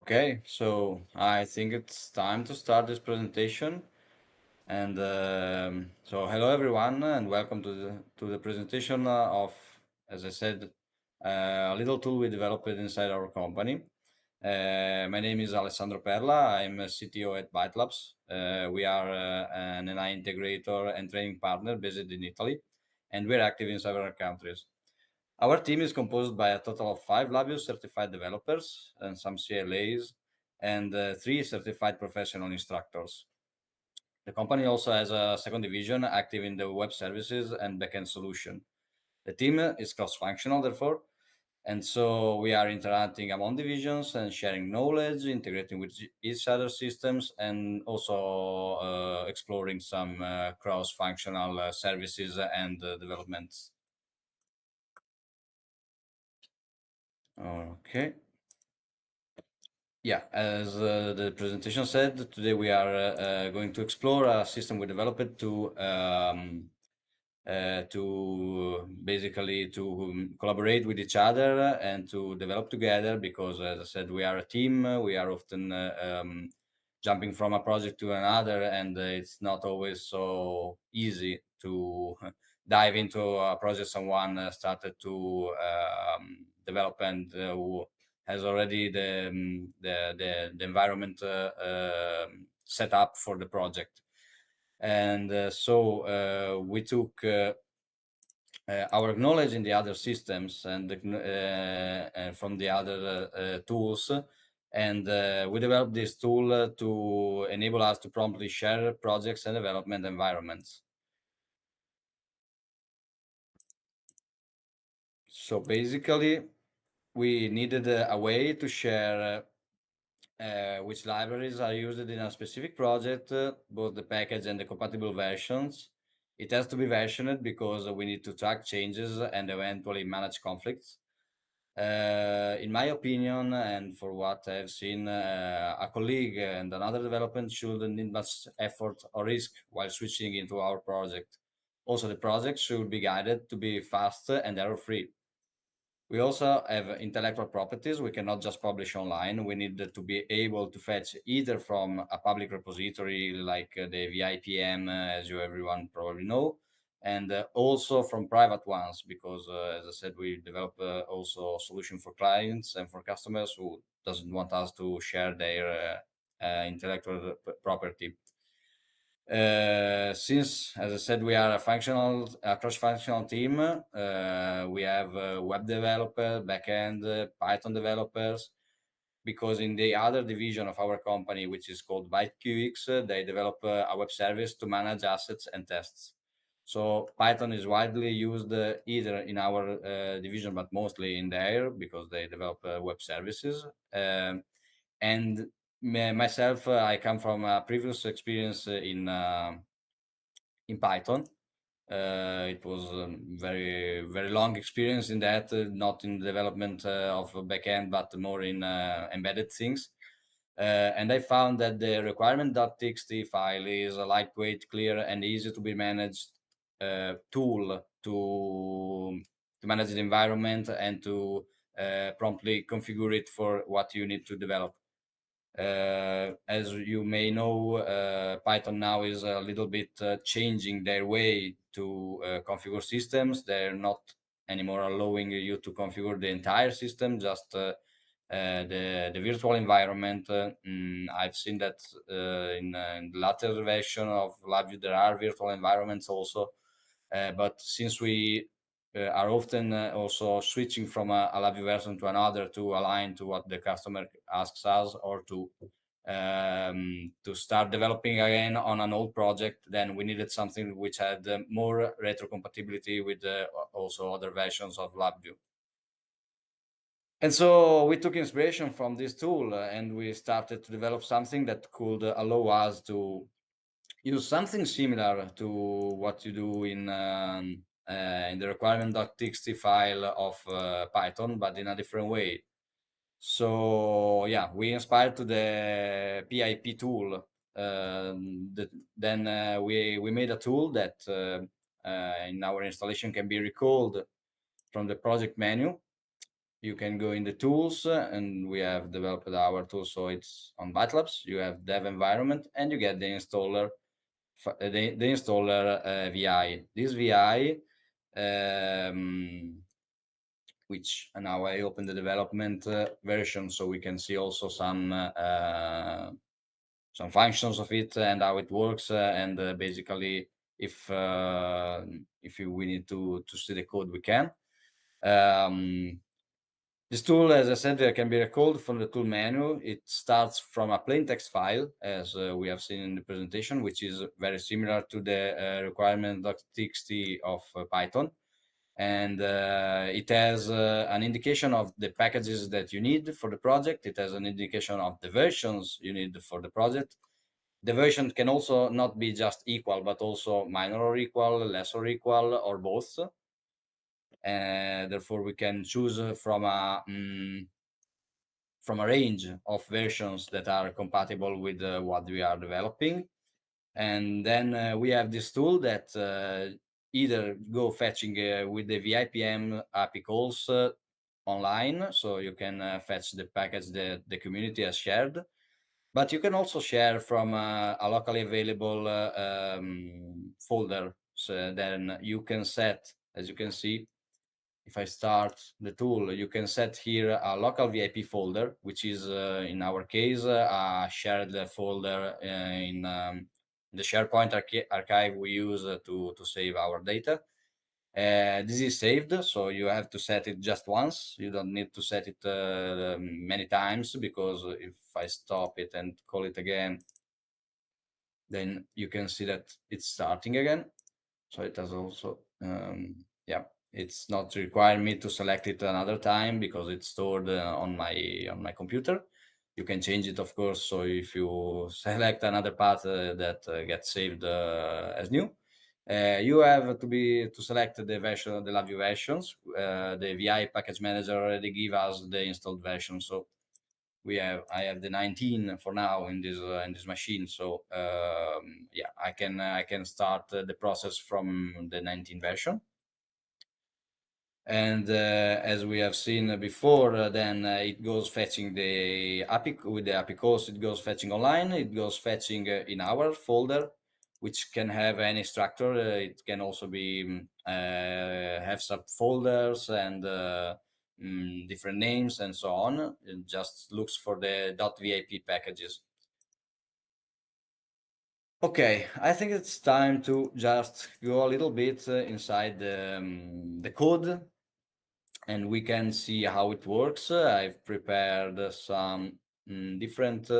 Okay, so I think it's time to start this presentation. And so, hello everyone, and welcome to the presentation of, as I said, a little tool we developed inside our company. My name is Alessandro Perla. I'm a CTO at ByteLabs. We are an AI integrator and training partner based in Italy, and we're active in several countries. Our team is composed by a total of 5 LabVIEW certified developers and some CLAs, and 3 certified professional instructors. The company also has a second division active in the web services and backend solution. The team is cross-functional, therefore, and so we are interacting among divisions and sharing knowledge, integrating with each other's systems, and also exploring some cross-functional services and developments. Okay. Yeah, as the presentation said, today we are going to explore a system we developed to basically to collaborate with each other and to develop together, because as I said, we are a team. We are often jumping from a project to another, and it's not always so easy to dive into a project someone started to develop, and who has already the environment set up for the project. And so we took our knowledge in the other systems and from the other tools, and we developed this tool to enable us to promptly share projects and development environments. So basically, we needed a way to share which libraries are used in a specific project, both the package and the compatible versions. It has to be versioned because we need to track changes and eventually manage conflicts. In my opinion, and for what I've seen, a colleague and another development shouldn't need much effort or risk while switching into our project. Also, the project should be guided to be fast and error-free. We also have intellectual properties we cannot just publish online. We need to be able to fetch either from a public repository like the VIPM, as you everyone probably know, and also from private ones, because as I said, we develop also a solution for clients and for customers who doesn't want us to share their intellectual property. Since, as I said, we are a cross-functional team, we have web developer, backend, Python developers, because in the other division of our company, which is called ByteQX, they develop a web service to manage assets and tests. So Python is widely used either in our division, but mostly in there, because they develop web services. And myself, I come from a previous experience in Python. It was a very long experience in that, not in development of a backend, but more in embedded things. And I found that the requirement.txt file is a lightweight, clear, and easy to be managed tool to manage the environment and to promptly configure it for what you need to develop. As you may know, Python now is a little bit changing their way to configure systems. They're not anymore allowing you to configure the entire system, just the virtual environment. I've seen that in the latter version of LabVIEW, there are virtual environments also. But since we are often also switching from a LabVIEW version to another to align to what the customer asks us, or to start developing again on an old project, then we needed something which had more retrocompatibility with also other versions of LabVIEW. And so we took inspiration from this tool, and we started to develop something that could allow us to use something similar to what you do in the requirement.txt file of Python, but in a different way. So yeah, we inspired to the PIP tool. Then we made a tool that in our installation can be recalled from the project menu. You can go in the tools, and we have developed our tool, so it's on BitLabs. You have dev environment, and you get the installer, the installer VI. This VI, which now I open the development version, so we can see also some functions of it and how it works, and basically if we need to see the code, we can. This tool, as I said, can be recalled from the tool menu. It starts from a plain text file, as we have seen in the presentation, which is very similar to the requirements.txt of Python. And it has an indication of the packages that you need for the project. It has an indication of the versions you need for the project. The version can also not be just equal, but also minor or equal, less or equal, or both. Therefore, we can choose from a range of versions that are compatible with what we are developing. And then we have this tool that either go fetching with the VIPM API calls online, so you can fetch the package that the community has shared, but you can also share from a locally available folder. So then you can set, as you can see, if I start the tool, you can set here a local VIP folder, which is in our case a shared folder in the SharePoint archive we use to save our data. This is saved, so you have to set it just once. You don't need to set it many times, because if I stop it and call it again, then you can see that it's starting again. So it has also, yeah, it's not require me to select it another time because it's stored on my computer. You can change it, of course. So if you select another path that gets saved as new, you have to select the version, the LabVIEW versions. The VI package manager already give us the installed version, so I have the 19 for now in this machine. So yeah, I can start the process from the 19 version. And as we have seen before, then it goes fetching the API with the API calls. It goes fetching online. It goes fetching in our folder, which can have any structure. It can also be have subfolders and different names and so on. It just looks for the .vip packages. Okay, I think it's time to just go a little bit inside the code, and we can see how it works. I've prepared some different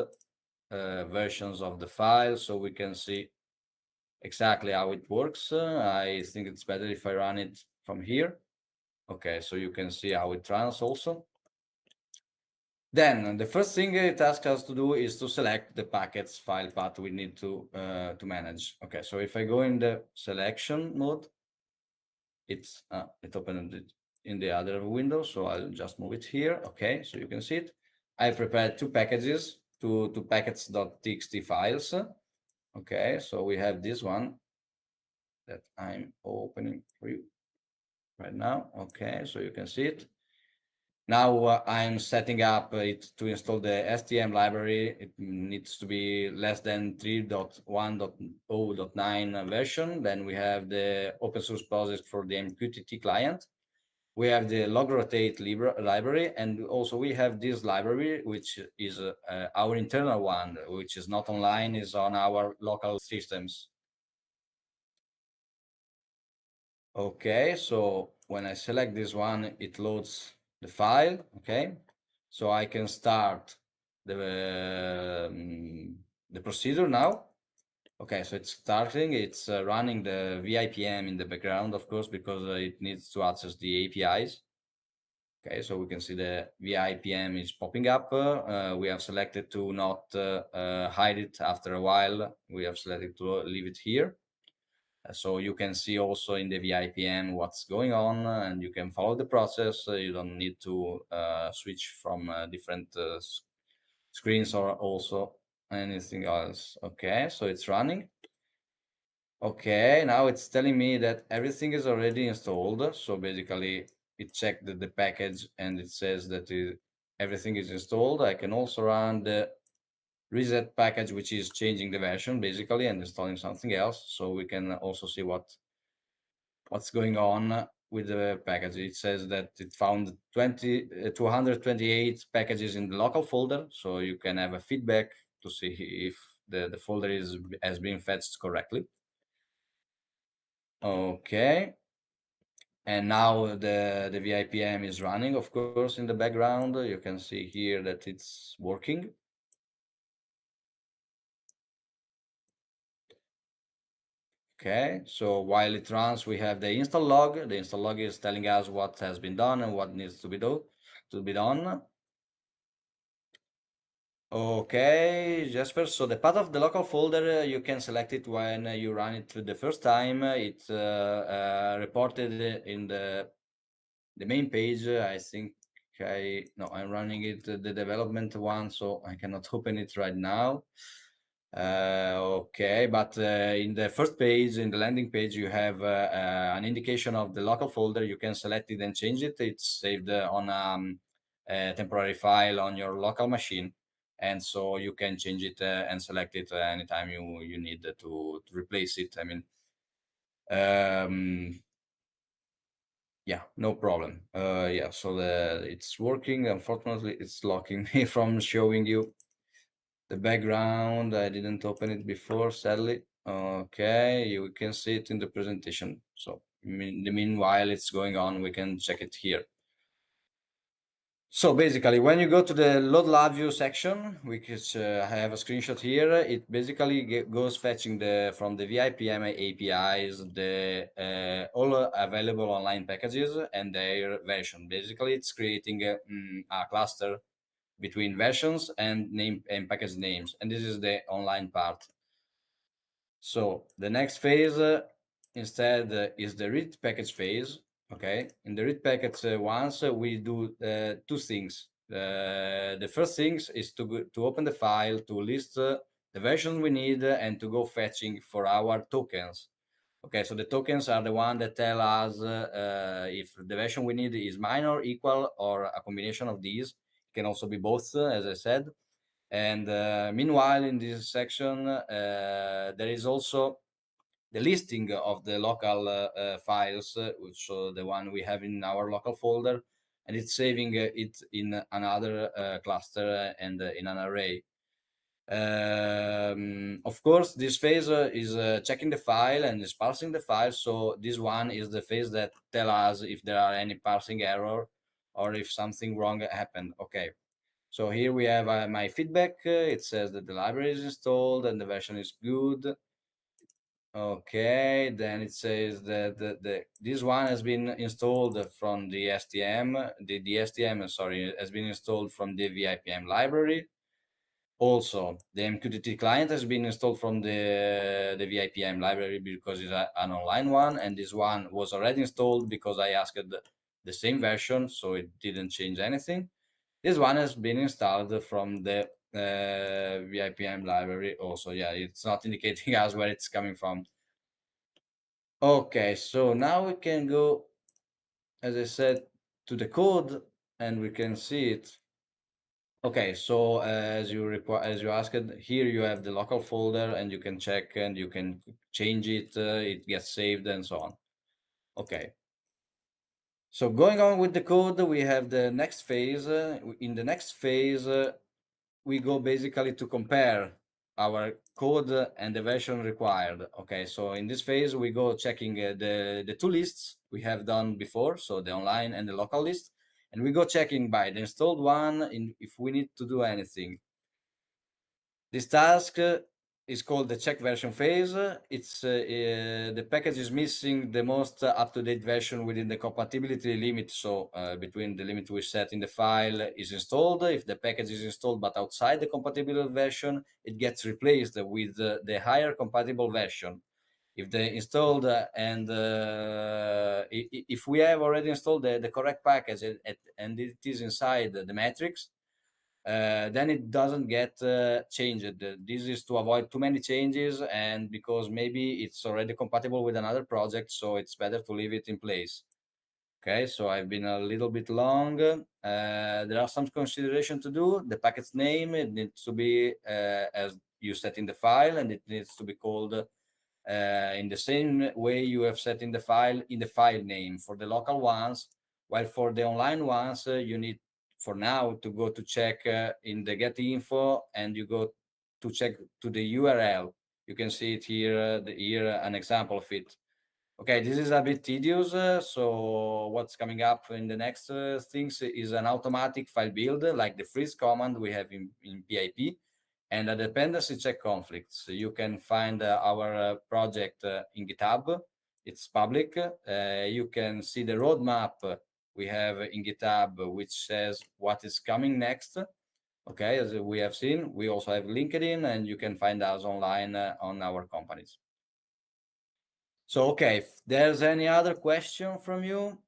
versions of the file, so we can see exactly how it works. I think it's better if I run it from here. Okay, so you can see how it runs also. Then the first thing it asks us to do is to select the packets file path we need to manage. Okay, so if I go in the selection mode, it opened it in the other window, so I'll just move it here. Okay, so you can see it. I prepared two packages, two packets.txt files. Okay, so we have this one that I'm opening for you right now. Okay, so you can see it. Now I'm setting up it to install the STM library. It needs to be less than 3.1.0.9 version. Then we have the open source project for the MQTT client. We have the logrotate library, and also we have this library, which is our internal one, which is not online, is on our local systems. Okay, so when I select this one, it loads the file. Okay, so I can start the procedure now. Okay, so it's starting. It's running the VIPM in the background, of course, because it needs to access the APIs. Okay, so we can see the VIPM is popping up. We have selected to not hide it after a while. We have selected to leave it here. So you can see also in the VIPM what's going on, and you can follow the process. You don't need to switch from different screens or also anything else. Okay, so it's running. Okay, now it's telling me that everything is already installed. So basically, it checked the package and it says that everything is installed. I can also run the reset package, which is changing the version basically and installing something else. So we can also see what's going on with the package. It says that it found 228 packages in the local folder. So you can have a feedback to see if the folder has been fetched correctly. Okay. And now the VIPM is running, of course, in the background. You can see here that it's working. Okay, so while it runs, we have the install log. The install log is telling us what has been done and what needs to be done. Okay, Jasper. So the path of the local folder, you can select it when you run it the first time. It's reported in the main page. I think I'm running it the development one, so I cannot open it right now. Okay, but in the first page, in the landing page, you have an indication of the local folder. You can select it and change it. It's saved on a temporary file on your local machine, and so you can change it and select it anytime you need to replace it. I mean, um, yeah, no problem. Yeah, so it's working. Unfortunately, it's blocking me from showing you the background. I didn't open it before, sadly. Okay, you can see it in the presentation. So meanwhile it's going on, we can check it here. So basically, when you go to the load LabVIEW section, which I have a screenshot here, it basically goes fetching from the VIPM APIs the all available online packages and their version. Basically, it's creating a cluster between versions and name and package names, and this is the online part. So the next phase instead is the read package phase. Okay, in the read package once we do two things. The first thing is to open the file, to list the version we need, and to go fetching for our tokens. Okay, so the tokens are the one that tell us if the version we need is minor, equal, or a combination of these. It can also be both, as I said. And meanwhile, in this section, there is also the listing of the local files, which the one we have in our local folder, and it's saving it in another cluster and in an array. Of course, this phase is checking the file and is parsing the file. So this one is the phase that tell us if there are any parsing error or if something wrong happened. Okay. So here we have my feedback. It says that the library is installed and the version is good. Okay, then it says that this one has been installed from the STM. The STM, sorry, has been installed from the VIPM library. Also, the MQTT client has been installed from the VIPM library because it's an online one, and this one was already installed because I asked the same version, so it didn't change anything. This one has been installed from the VIPM library also. Yeah, it's not indicating us where it's coming from. Okay, so now we can go, as I said, to the code and we can see it. Okay, so as you asked, here you have the local folder and you can check and you can change it, it gets saved and so on. Okay. So going on with the code, we have the next phase. In the next phase, we go basically to compare our code and the version required. Okay, so in this phase, we go checking the two lists we have done before, so the online and the local list, and we go checking by the installed one if we need to do anything. This task is called the check version phase. It's the package is missing the most up-to-date version within the compatibility limit. So between the limit we set in the file is installed. If the package is installed but outside the compatible version, it gets replaced with the higher compatible version. If they installed and if we have already installed the correct package and it is inside the matrix, then it doesn't get changed. This is to avoid too many changes, and because maybe it's already compatible with another project, so it's better to leave it in place. Okay, so I've been a little bit long. There are some consideration to do. The packet's name, it needs to be as you set in the file, and it needs to be called in the same way you have set in the file name for the local ones, while for the online ones, you need for now to go to check in the get info, and you go to check to the URL. You can see it here, here an example of it. Okay, this is a bit tedious. So what's coming up in the next things is an automatic file build, like the freeze command we have in PIP, and a dependency check conflicts. You can find our project in GitHub. It's public. You can see the roadmap we have in GitHub, which says what is coming next. Okay, as we have seen, we also have LinkedIn, and you can find us online on our companies. So, okay, if there's any other question from you,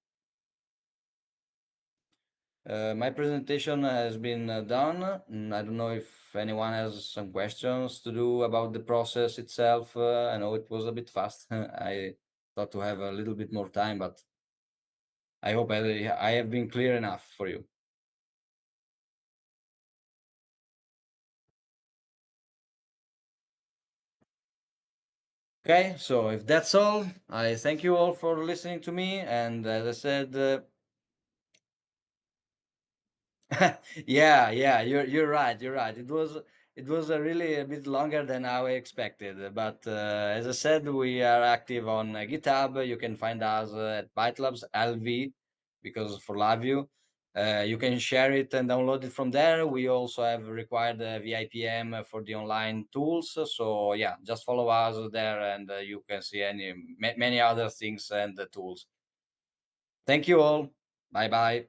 my presentation has been done. I don't know if anyone has some questions to do about the process itself. I know it was a bit fast. I thought to have a little bit more time, but I hope I have been clear enough for you. Okay, so if that's all, I thank you all for listening to me. And as I said, yeah, you're right. You're right. It was a really a bit longer than I expected. But as I said, we are active on GitHub. You can find us at ByteLabs LV because for LabVIEW. You can share it and download it from there. We also have required VIPM for the online tools. So yeah, just follow us there, and you can see many other things and the tools. Thank you all. Bye bye.